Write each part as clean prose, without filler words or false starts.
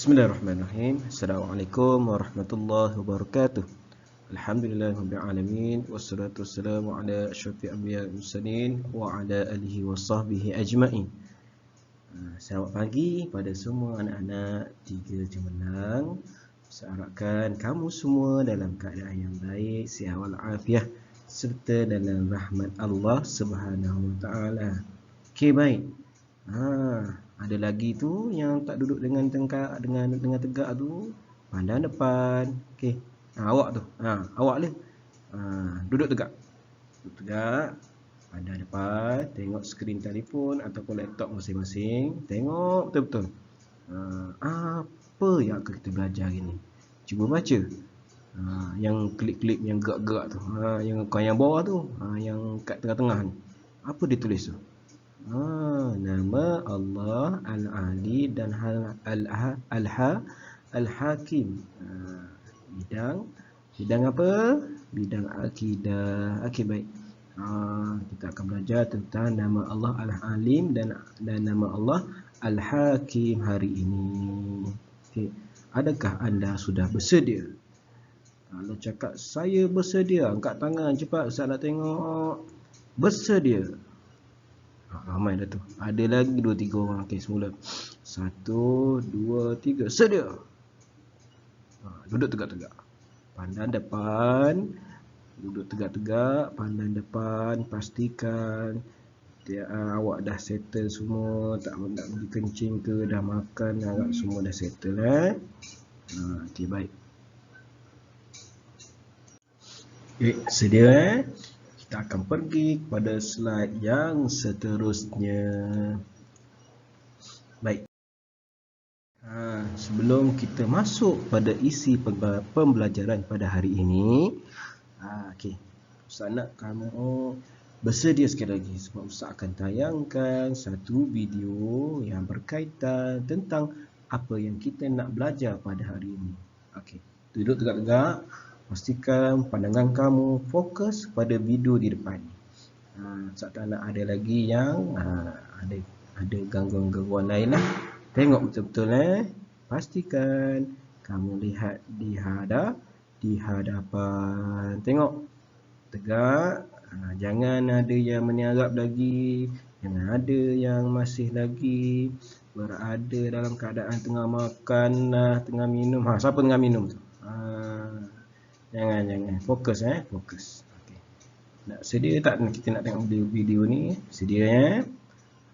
Bismillahirrahmanirrahim. Assalamualaikum warahmatullahi wabarakatuh. Alhamdulillahirabbil alamin wassalatu wassalamu ala asyrafil anbiya'i wal mursalin wa ala alihi wasahbihi ajmain. Selamat pagi pada semua anak-anak Tiga Cemerlang. Saya harapkan kamu semua dalam keadaan yang baik, sihat walafiat serta dalam rahmat Allah Subhanahu wa taala. Okey, baik. Ada lagi tu yang tak duduk dengan tegak tu, pandang depan. Okey. Awak tu. Awak ni. Duduk tegak. Duduk tegak, pandang depan, tengok skrin telefon ataupun laptop masing-masing. Tengok betul-betul. Apa yang akan kita belajar hari ni? Cuba baca. Yang klip-klip yang gerak-gerak tu. Yang bawah tu, yang kat tengah-tengah ni. Apa dia tulis tu? Nama Allah Al-Ali dan Al-Hakim. Bidang apa? Bidang akidah. Okey, baik. Kita akan belajar tentang nama Allah Al-Alim dan nama Allah Al-Hakim hari ini. Okey. Adakah anda sudah bersedia? Kalau cakap saya bersedia, angkat tangan cepat, Ustaz nak tengok. Bersedia. Ramai dah tu. Ada lagi 2-3 orang. Okey, semula. 1, 2, 3. Sedia. Duduk tegak-tegak. Pandang depan. Duduk tegak-tegak. Pandang depan. Pastikan awak dah settle semua. Tak nak pergi kencing ke, dah makan, awak semua dah settle. Okey, baik. Okay, sedia. Kita akan pergi kepada slide yang seterusnya. Baik. Sebelum kita masuk pada isi pembelajaran pada hari ini, okey. Ustaz nak kamu bersedia sekali lagi sebab Ustaz akan tayangkan satu video yang berkaitan tentang apa yang kita nak belajar pada hari ini. Okey. Duduk tegak-tegak. Pastikan pandangan kamu fokus pada video di depan. Ustaz tak nak ada lagi yang ada gangguan-gangguan lain lah. Tengok betul-betul. Pastikan kamu lihat di hadapan. Tengok. Tegak. Jangan ada yang meniarap lagi. Jangan ada yang masih lagi berada dalam keadaan tengah makan, tengah minum. Siapa tengah minum tu? Jangan. Fokus. Fokus. Okey. Nak sedia tak kita nak tengok video ni? Sedia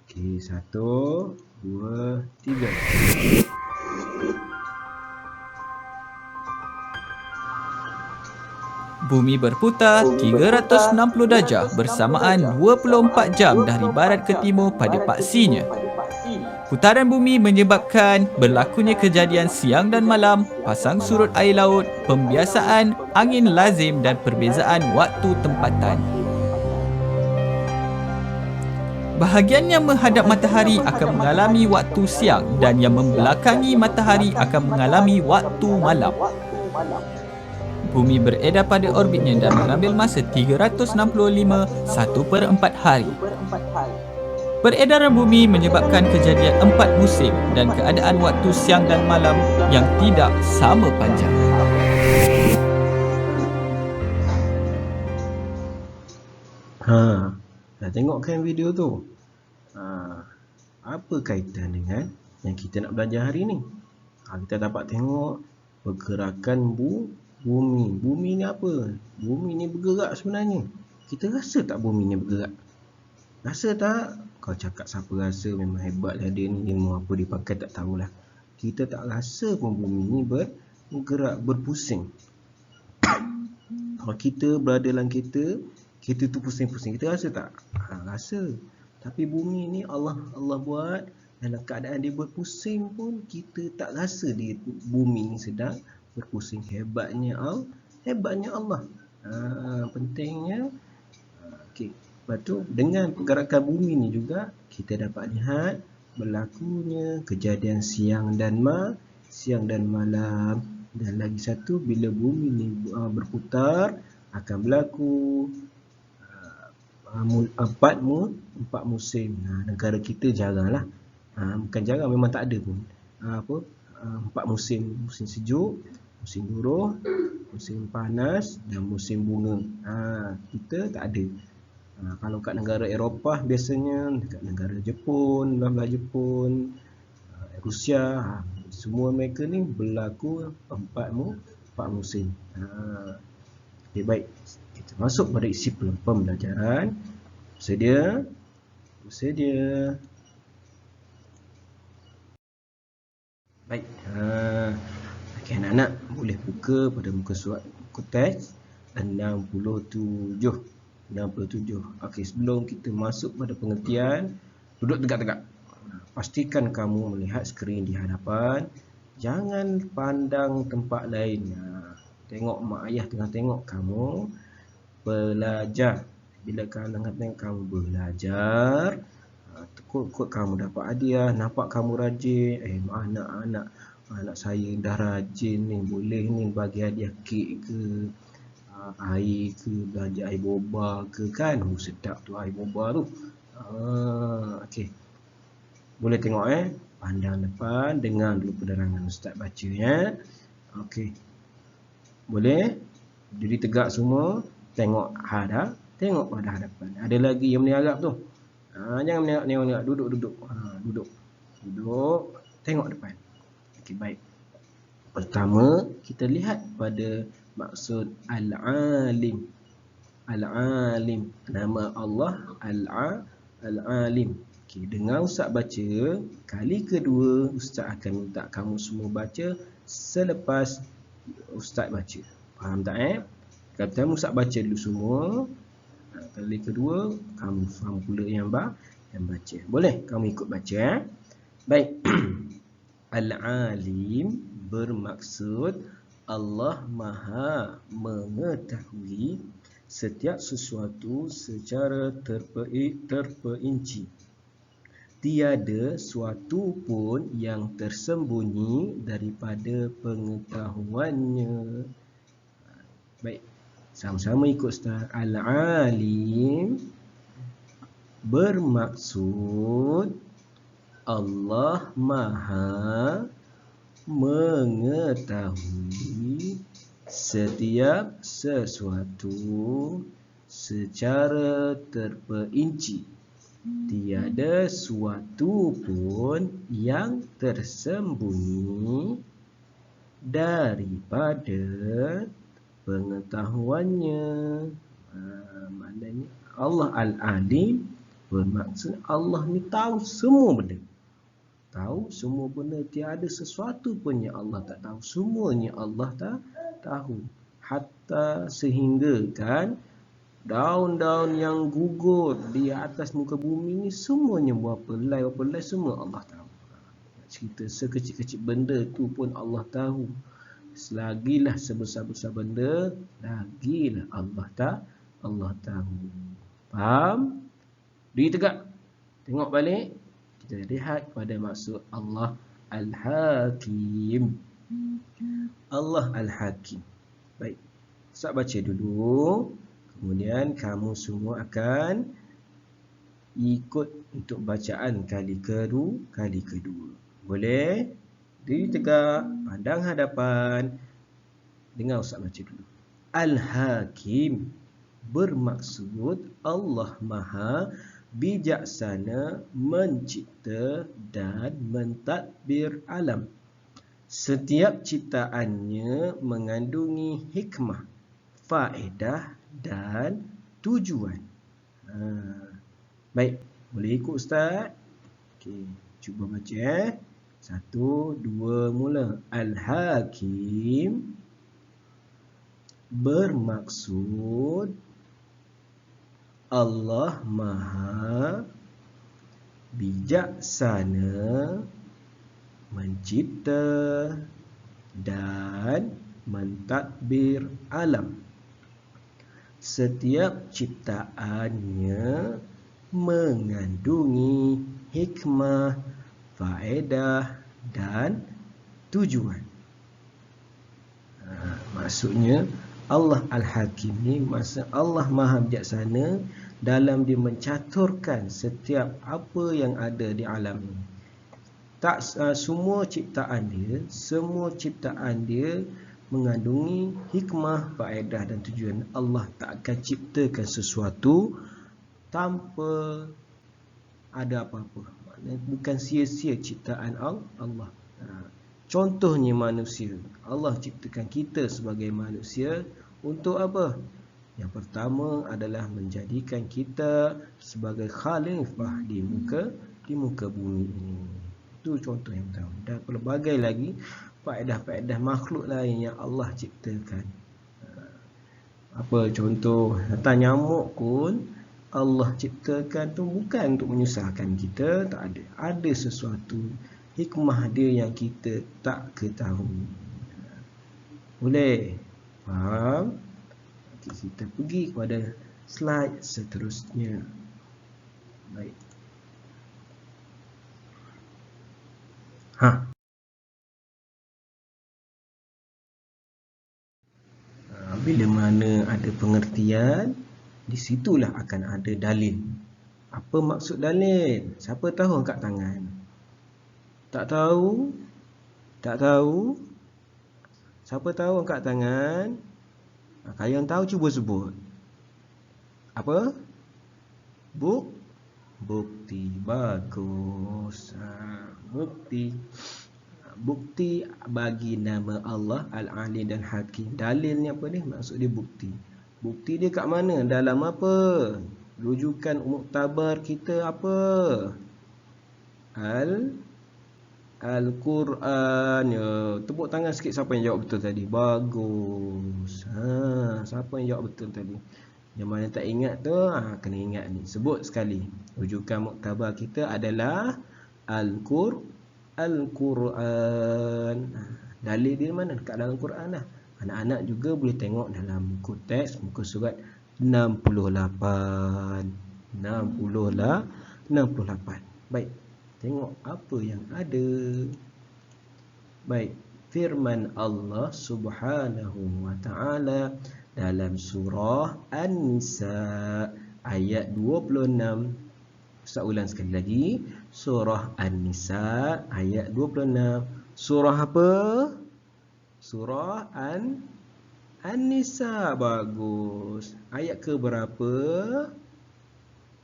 Okey, 1, 2, 3. Bumi berputar 360 darjah bersamaan 24 jam dari barat ke timur pada paksinya. Putaran bumi menyebabkan berlakunya kejadian siang dan malam, pasang surut air laut, pembiasaan, angin lazim dan perbezaan waktu tempatan. Bahagian yang menghadap matahari akan mengalami waktu siang dan yang membelakangi matahari akan mengalami waktu malam. Bumi beredar pada orbitnya dan mengambil masa 365 1/4 hari. Peredaran bumi menyebabkan kejadian 4 musim dan keadaan waktu siang dan malam yang tidak sama panjang. Dah tengok kan video tu? Apa kaitan dengan yang kita nak belajar hari ni? Kita dapat tengok pergerakan bumi. Bumi ni apa? Bumi ni bergerak sebenarnya. Kita rasa tak bumi ni bergerak? Rasa tak? Kau cakap siapa rasa, memang hebat lah dia ni, ilmu apa dia pakai tak tahulah. Kita tak rasa pun bumi ni bergerak, berpusing. Kalau kita berada dalam kereta tu pusing-pusing, kita rasa tak? Rasa. Tapi bumi ni Allah buat dalam keadaan dia berpusing pun kita tak rasa bumi ni sedang berpusing. Hebatnya Allah. Pentingnya. Okey. Lepas tu dengan pergerakan bumi ni juga kita dapat lihat berlakunya kejadian siang dan malam. Dan lagi satu, bila bumi ni berputar akan berlaku 4 musim. Negara kita jaranglah. Bukan jarang, memang tak ada pun. 4 musim, musim sejuk, musim buruh, musim panas dan musim bunga. Kita tak ada. Kalau kat negara Eropah biasanya, dekat negara Jepun, belah-belah Jepun, Rusia, semua mereka ni berlaku 4 musim. Okay, baik. Kita masuk pada isi pembelajaran. Bersedia? Bersedia. Baik. Okay, anak-anak boleh buka pada muka surat, muka teks 67. Okey, sebelum kita masuk pada pengertian, duduk tegak-tegak. Pastikan kamu melihat skrin di hadapan. Jangan pandang tempat lain. Tengok mak ayah tengah tengok kamu belajar. Bila kadang-kadang kamu belajar, tekuk kamu dapat hadiah, nampak kamu rajin. Anak saya dah rajin ni, boleh ni bagi hadiah kek ke, air ke, belanja air boba ke kan. Sedap tu air boba tu. Okey. Boleh tengok pandang depan, dengar dulu penerangan ustaz baca ya. Okey. Boleh? Jadi tegak semua, tengok pada hadapan. Ada lagi yang meniarap tu. Jangan meniarap, duduk. Duduk, tengok depan. Okey, baik. Pertama, kita lihat pada maksud al-alim. Al-alim, nama Allah al-alim. Okey, dengar ustaz baca. Kali kedua ustaz akan minta kamu semua baca selepas ustaz baca. Faham tak Kata ustaz baca dulu semua. Kali kedua kamu faham pula yang baca. Boleh kamu ikut baca Baik. Al-alim bermaksud Allah Maha mengetahui setiap sesuatu secara terperinci. Tiada suatu pun yang tersembunyi daripada pengetahuannya. Baik, sama-sama ikut ustaz. Al-alim bermaksud Allah Maha mengetahui setiap sesuatu secara terperinci. Tiada suatu pun yang tersembunyi daripada pengetahuannya. Maknanya Allah Al-Alim bermaksud Allah ni tahu semua benda. Tahu semua benda, tiada sesuatu pun yang Allah tak tahu. Semuanya Allah tak tahu. Hatta sehingga kan daun-daun yang gugur di atas muka bumi ni semuanya berapa helai semua Allah tahu. Cerita sekecil-kecil benda tu pun Allah tahu. Selagilah sebesar-besar benda, lagilah Allah tahu. Faham? Diri tegak. Tengok balik. Kita lihat pada maksud Allah Al-Hakim. Allah Al-Hakim. Baik. Ustaz baca dulu. Kemudian kamu semua akan ikut untuk bacaan kali kedua. Boleh? Diri tegak, pandang hadapan. Dengar ustaz baca dulu. Al-Hakim bermaksud Allah Maha bijaksana mencipta dan mentadbir alam. Setiap ciptaannya mengandungi hikmah, faedah dan tujuan. Baik, boleh ikut ustaz? Okey, cuba baca 1, 2, mula. Al-Hakim bermaksud Allah Maha bijaksana mencipta dan mentadbir alam. Setiap ciptaannya mengandungi hikmah, faedah dan tujuan. Maksudnya Allah Al-Hakim ni maksud Allah Maha bijaksana dalam dia mencaturkan setiap apa yang ada di alam ini. semua ciptaan dia mengandungi hikmah, faedah dan tujuan. Allah tak akan ciptakan sesuatu tanpa ada apa-apa. Maknanya bukan sia-sia ciptaan Allah. Contohnya manusia. Allah ciptakan kita sebagai manusia untuk apa? Yang pertama adalah menjadikan kita sebagai khalifah di muka bumi ini. Itu contoh yang pertama. Dan pelbagai lagi faedah-faedah makhluk lain yang Allah ciptakan. Apa contoh? Datang nyamuk pun Allah ciptakan tu bukan untuk menyusahkan kita, tak ada. Ada sesuatu hikmah dia yang kita tak ketahui. Boleh? Faham? Kita pergi kepada slide seterusnya. Baik. Bila mana ada pengertian, di situlah akan ada dalil. Apa maksud dalil? Siapa tahu angkat tangan? Tak tahu? Tak tahu? Siapa tahu angkat tangan? Kalau yang tahu cuba sebut. Apa? Bukti. Bagus. Bukti. Bukti bagi nama Allah Al-Alim dan Hakim. Dalil ni apa ni? Maksud dia bukti. Bukti dia kat mana? Dalam apa? Rujukan muktabar kita apa? Al-Quran. Ya, tepuk tangan sikit siapa yang jawab betul tadi. Bagus. Siapa yang jawab betul tadi? Yang mana tak ingat tu, kena ingat ni. Sebut sekali. Rujukan muktabar kita adalah Al-Quran. Dalil dia mana? Dekat dalam Quran lah. Anak-anak juga boleh tengok dalam buku teks, muka surat 68. Baik. Tengok apa yang ada. Baik. Firman Allah Subhanahu wa ta'ala dalam surah An-Nisa ayat 26. Ustaz ulang sekali lagi. Surah An-Nisa ayat 26. Surah apa? Surah An-Nisa. Bagus. Ayat ke berapa?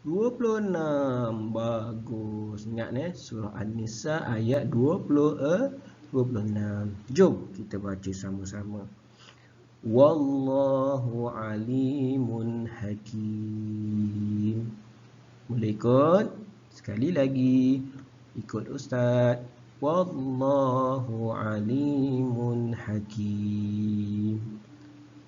26. Bagus. Ingat surah An-Nisa ayat 26. Jom kita baca sama-sama. Wallahu alimun hakim. Boleh ikut? Sekali lagi. Ikut Ustaz. Wallahu alimun hakim.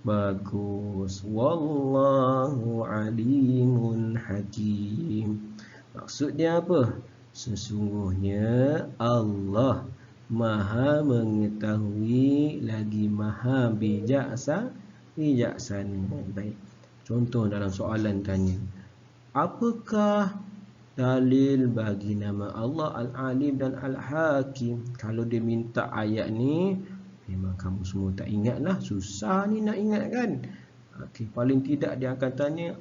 Bagus. Wallahu alimun hakim. Maksudnya apa? Sesungguhnya Allah Maha mengetahui lagi Maha bijaksana. Baik. Contoh dalam soalan tanya. Apakah dalil bagi nama Allah Al-Alim dan Al-Hakim? Kalau dia minta ayat ni, memang kamu semua tak ingat lah. Susah ni nak ingat kan? Okey, paling tidak dia akan tanya,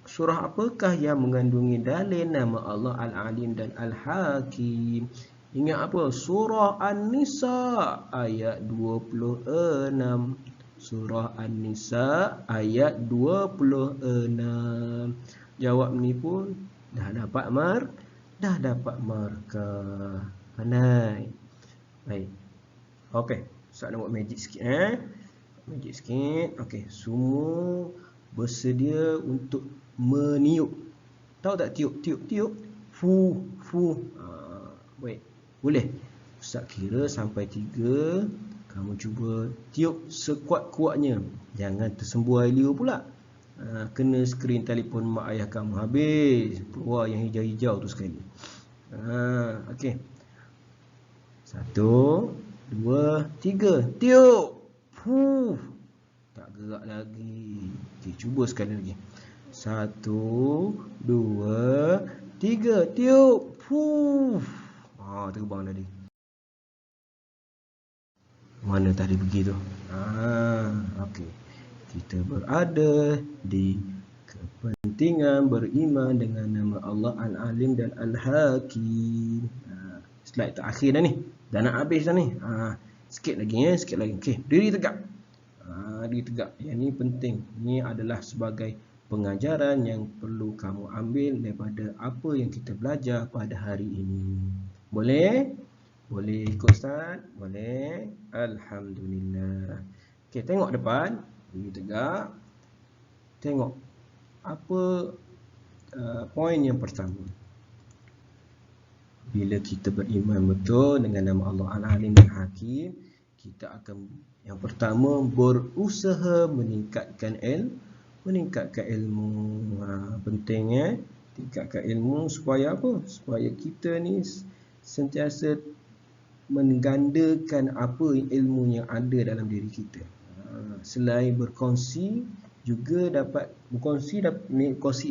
surah apakah yang mengandungi dalil nama Allah Al-Alim dan Al-Hakim? Ingat apa? Surah An-Nisa ayat 26. Surah An-Nisa ayat 26. Jawab ni pun dah dapat markah. Pandai. Baik. Okey, Ustaz nak buat magic sikit Magic sikit. Okey, semua bersedia untuk meniup. Tahu tak tiup? Fu. Baik. Boleh. Ustaz kira sampai 3. Kamu cuba tiup sekuat-kuatnya. Jangan tersembuh air liur pula. Kena skrin telefon mak ayah kamu habis. Keluar yang hijau-hijau tu sekali. Okey. 1, 2, 3. Tiup. Fuh. Tak gerak lagi. Okey, cuba sekali lagi. 1, 2, 3. Tiup. Fuh. Terbang tadi. Mana tadi pergi tu? Okey. Kita berada di kepentingan beriman dengan nama Allah Al-Alim dan Al-Hakim. slide terakhir dah ni. Dah nak habis dah ni. Sikit lagi sikit lagi. Okey, diri tegak. Diri tegak. Yang ni penting. Ini adalah sebagai pengajaran yang perlu kamu ambil daripada apa yang kita belajar pada hari ini. Boleh? Boleh ikut Ustaz? Boleh? Alhamdulillah. Okey, tengok depan. Diri tegak. Tengok apa poin yang pertama. Bila kita beriman betul dengan nama Allah Al-Alim Al-Hakim, kita akan yang pertama berusaha meningkatkan ilmu. Pentingnya tingkatkan ilmu supaya apa? Supaya kita ni sentiasa menggandakan apa ilmu yang ada dalam diri kita. Selain berkongsi, juga dapat kongsi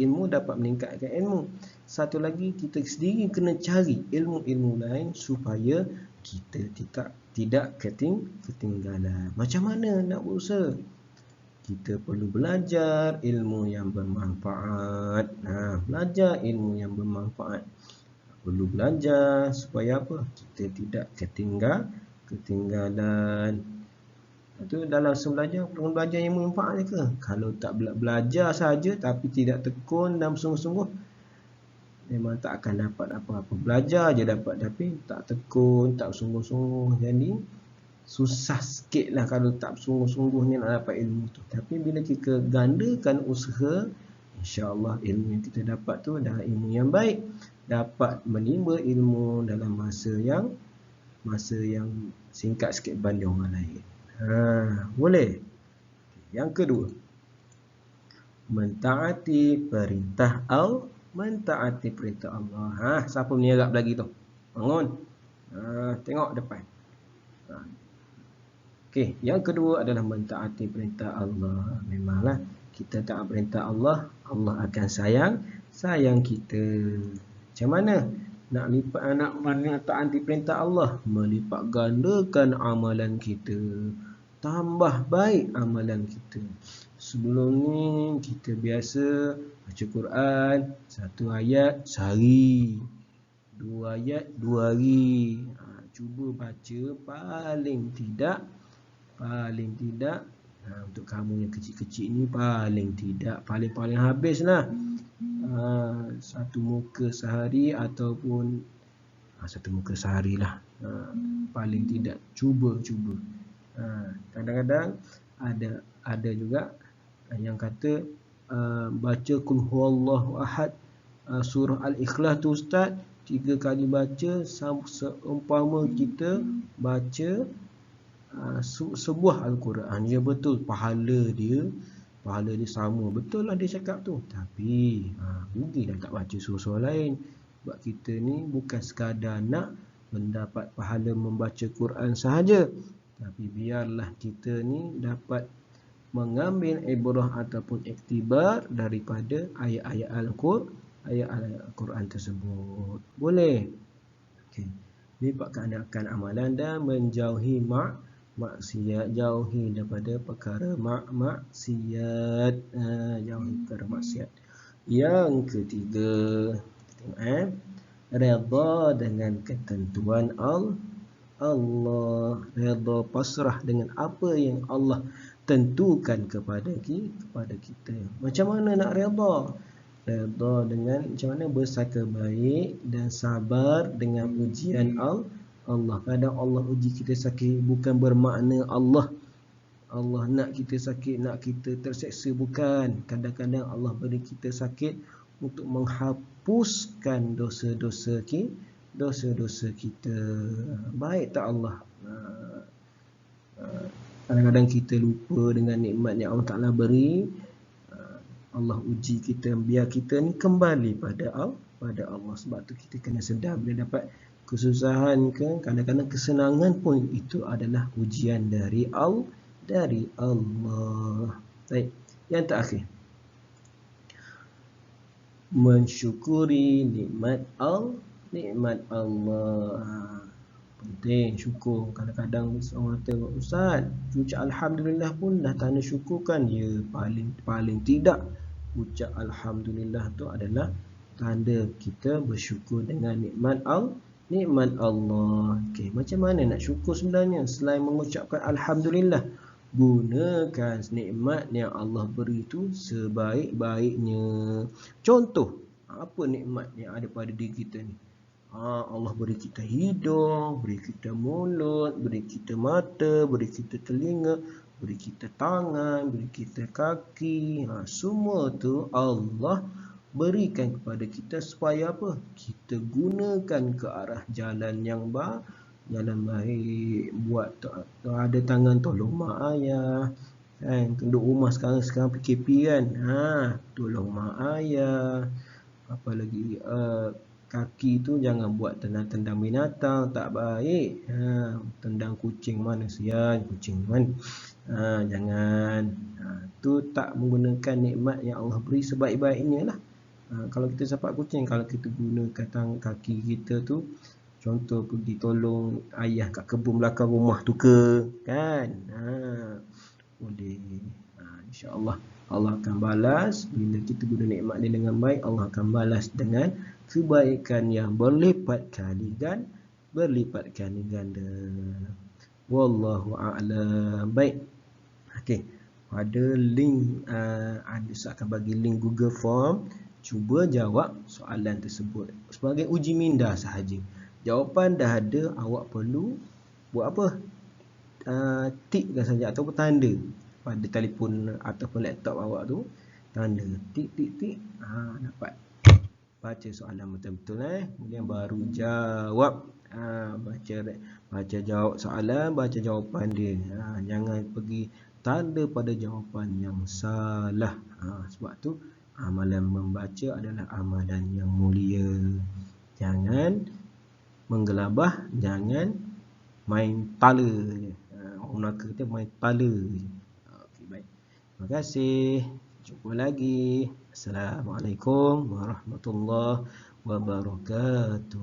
ilmu dapat meningkatkan ilmu. Satu lagi, kita sendiri kena cari ilmu-ilmu lain supaya kita tidak ketinggalan. Macam mana nak berusaha? Kita perlu belajar ilmu yang bermanfaat. Belajar ilmu yang bermanfaat. Perlu belajar supaya apa? Kita tidak ketinggalan. Itu dalam sebelajar, perlu belajar yang bermanfaat ke? Kalau tak belajar saja tapi tidak tekun dan sungguh-sungguh, memang tak akan dapat apa-apa. Belajar je dapat tapi tak tekun, tak sungguh-sungguh. Jadi susah sikit lah kalau tak sungguh-sungguhnya nak dapat ilmu tu. Tapi bila kita gandakan usaha, insya-Allah ilmu yang kita dapat tu adalah ilmu yang baik. Dapat menimba ilmu dalam masa yang singkat sikit berbanding orang lain. Boleh. Yang kedua, mentaati perintah Allah. Siapa menyerap lagi tu? Bangun. Tengok depan. Okey, yang kedua adalah mentaati perintah Allah. Memanglah kita taat perintah Allah, Allah akan sayang kita. Macam mana nak taati perintah Allah? Melipat gandakan amalan kita. Tambah baik amalan kita. Sebelum ni kita biasa baca Quran 1 ayat sehari, 2 ayat 2 hari. Cuba baca paling tidak untuk kamu yang kecil-kecil ni paling habislah 1 muka sehari ataupun 1 muka sehari lah. Paling tidak cuba. Kadang-kadang ada juga yang kata baca Qul Huwallahu Ahad, surah Al-Ikhlas tu Ustaz 3 kali baca seumpama kita baca sebuah Al-Quran. Ya betul, pahala dia sama. Betul lah dia cakap tu. Tapi rugilah tak baca surah lain. Sebab kita ni bukan sekadar nak mendapat pahala membaca Quran sahaja, tapi biarlah kita ni dapat mengambil ibrah ataupun iktibar daripada ayat-ayat Al-Quran tersebut. Boleh. Okey. Lipat gandakan amalan dan menjauhi maksiat. Jauhi daripada perkara maksiat. Jauhi perkara maksiat. Yang ketiga, redha dengan ketentuan Allah. Redha pasrah dengan apa yang Allah tentukan kepada kita. Macam mana nak redha? Redha dengan macam mana bersangka baik dan sabar dengan ujian Allah. Kadang Allah uji kita sakit bukan bermakna Allah nak kita sakit, nak kita terseksa, bukan. Kadang-kadang Allah beri kita sakit untuk menghapuskan dosa-dosa kita. Baik tak Allah? Kadang-kadang kita lupa dengan nikmat yang Allah Ta'ala beri. Allah uji kita, biar kita ni kembali pada Allah. Sebab tu kita kena sedar bila dapat kesusahan ke, kadang-kadang kesenangan pun itu adalah ujian dari Allah. Baik, yang terakhir, mensyukuri nikmat Allah. Penting syukur. Kadang-kadang orang kata, Ustaz, ucap Alhamdulillah pun dah tanda syukur kan? Ya, paling tidak ucap Alhamdulillah tu adalah tanda kita bersyukur dengan nikmat nikmat Allah. Okey, macam mana nak syukur sebenarnya selain mengucapkan alhamdulillah? Gunakan nikmat yang Allah beri itu sebaik-baiknya. Contoh, apa nikmat yang ada pada diri kita ni? Allah beri kita hidung, beri kita mulut, beri kita mata, beri kita telinga, beri kita tangan, beri kita kaki. Semua tu Allah berikan kepada kita supaya apa? Kita gunakan ke arah jalan yang jalan baik. Buat ada tangan tolong mak ayah. Kan duduk rumah sekarang PKP kan. Tolong mak ayah. Apa lagi, kaki tu jangan buat tendang-tendang binatang, tak baik. Tendang kucing mana sian, kucing mana. Jangan. Tu tak menggunakan nikmat yang Allah beri sebaik-baiknya lah. Kalau kita sepak kucing, kalau kita gunakan kaki kita tu, contoh pergi tolong ayah kat kebun belakang rumah tu ke, kan? Boleh. InsyaAllah Allah akan balas. Bila kita guna nikmat dia dengan baik, Allah akan balas dengan kebaikan yang berlipat kali ganda. Wallahu a'lam. Baik. Okey. Ada link, ada akan bagi link Google Form. Cuba jawab soalan tersebut sebagai uji minda sahaja. Jawapan dah ada, awak perlu buat apa? Tikkan saja ataupun tanda pada telefon ataupun laptop awak tu, tanda tik. Dapat baca soalan betul-betul, kemudian baru jawab. Baca jawab soalan, baca jawapan dia. Jangan pergi tanda pada jawapan yang salah. Sebab tu amalan membaca adalah amalan yang mulia. Jangan menggelabah, jangan main tala je. Orang Melaka kata main tala je. Okey, baik. Terima kasih. Jumpa lagi. Assalamualaikum warahmatullahi wabarakatuh.